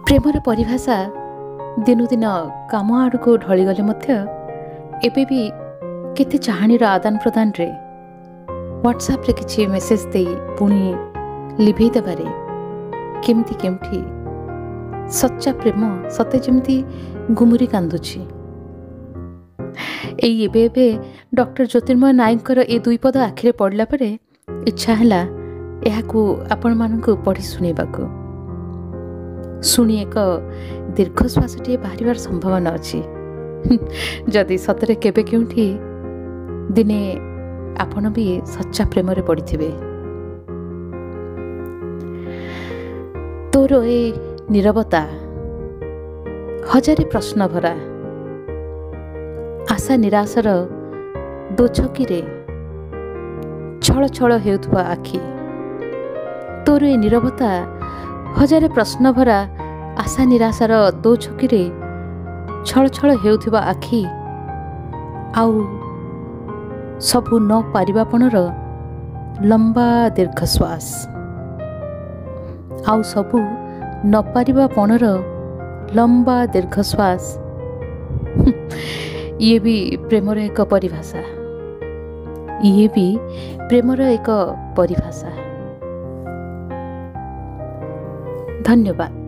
Premiere परिभाषा दिनु दिन काम आड़ को ढलीगले एबे भी केते चाहाणीर आदान प्रदान रे व्हाट्सएप रे किछि मेसेज दे पुणी लिभेई देबारे केमती केमठी सच्चा प्रेम सते जेमती गुमुरी कांदुछि। एई एबे एबे डॉक्टर ज्योतिर्मय नायकर ए दुई पद आखिरे पड़ला परे इच्छा हला एहाकू आपण मानकू पढ़ी सुनेबाकू। शुणी एक दीर्घश्वासटे बाहर संभावना अच्छी जदि सतरे केबे केउठी दिने आपण भी सच्चा प्रेम रे पड़िथिबे। तोर ए नीरवता हजारे प्रश्न भरा आशा निराशार दो छकी रे छळ छळ हेउथबा आखि। तोर ए नीरवता हजारे प्रश्न भरा आशा निराशार दो छकी रे छळ छळ हेउथबा आखि आउ सबु न पारिबापणर लंबा दीर्घश्वास आउ सबु न पारिबापणर लंबा दीर्घश्वास ये भी प्रेमर एक परिभाषा। ये भी प्रेमर एक परिभाषा। धन्यवाद।